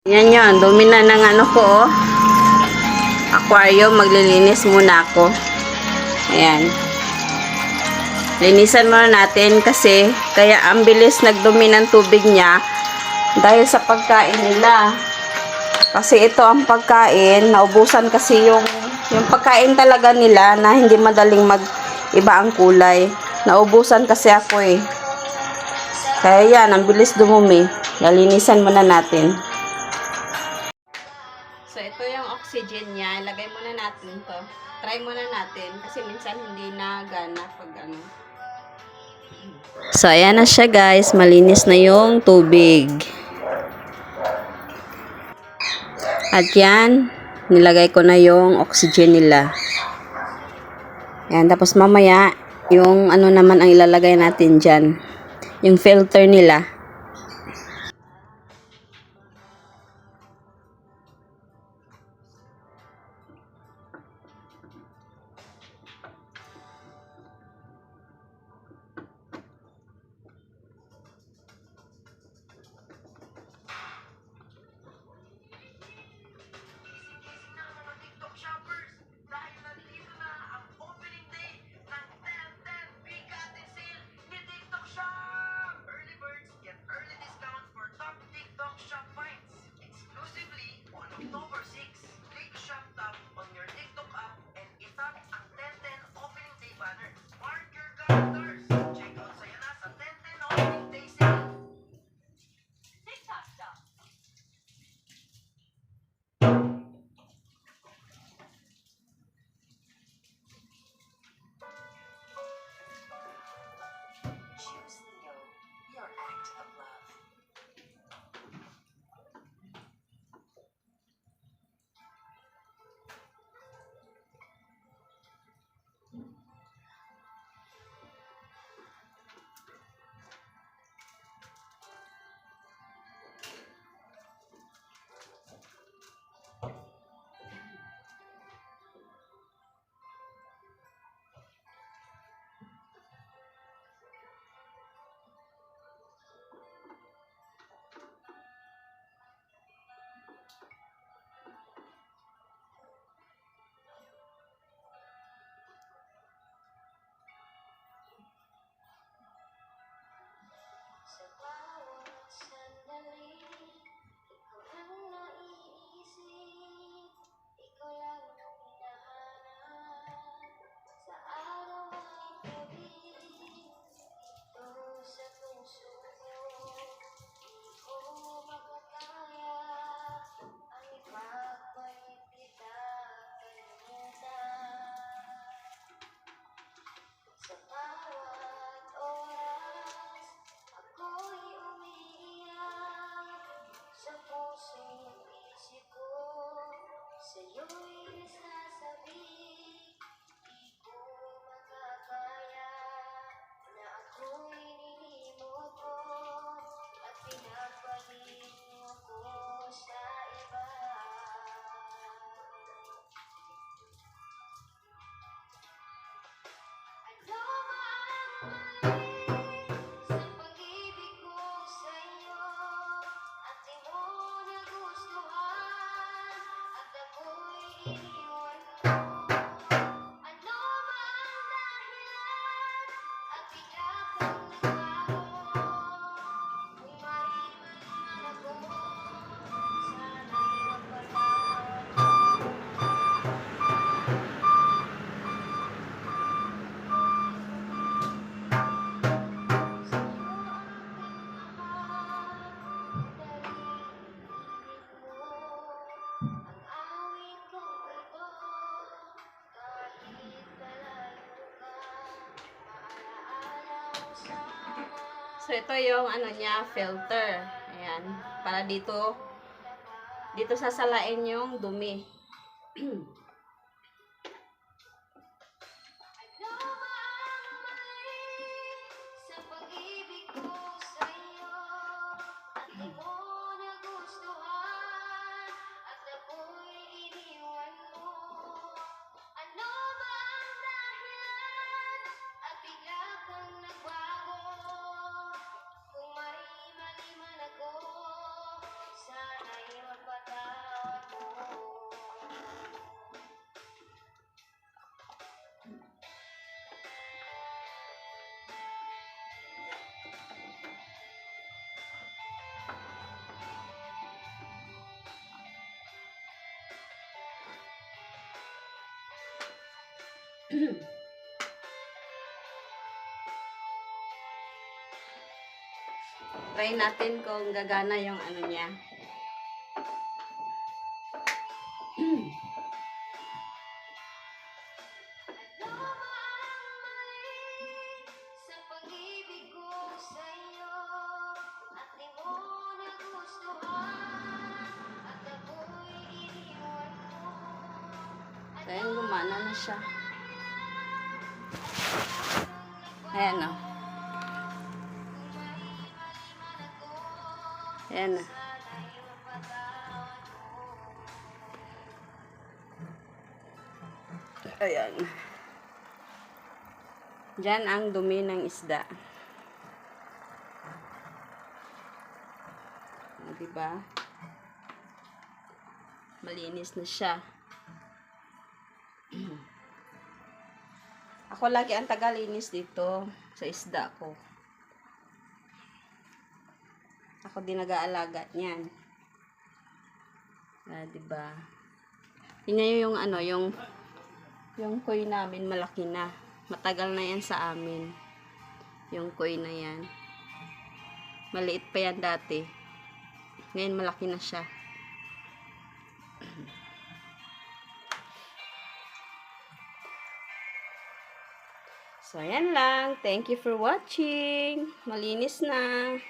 Yan yun, dumi na ng ano ko, oh. Aquarium, maglilinis muna ako. Ayan. Linisan muna natin kasi kaya ang bilis nagdumi ng tubig niya dahil sa pagkain nila. Kasi ito ang pagkain, naubusan kasi yung pagkain talaga nila na hindi madaling mag-iba ang kulay. Naubusan kasi ako eh. Kaya yan, ang bilis dumumi. Linisan muna natin. So, ito yung oxygen niya. Ilagay muna natin to. Try muna natin. Kasi minsan hindi na gana pag ano. So, ayan na siya guys. Malinis na yung tubig. At yan, nilagay ko na yung oxygen nila. Ayan, tapos mamaya, yung ano naman ang ilalagay natin dyan. Yung filter nila. So, ito yung ano niya, filter. Ayan. Para dito sasalain yung dumi. Try natin kung gagana yung ano niya. So, ayan, gumana na siya. Ayan o. Ayan na. Ayan. Diyan ang dumi ng isda. O, diba? Malinis na siya. Ako lagi ang tagalinis dito sa isda ko. Ako din nag-aalaga niyan. Diba? Tingnan nyo yung ano, yung koi namin malaki na. Matagal na yan sa amin. Yung koi na yan. Maliit pa yan dati. Ngayon malaki na siya. So, ayan lang. Thank you for watching. Malinis na.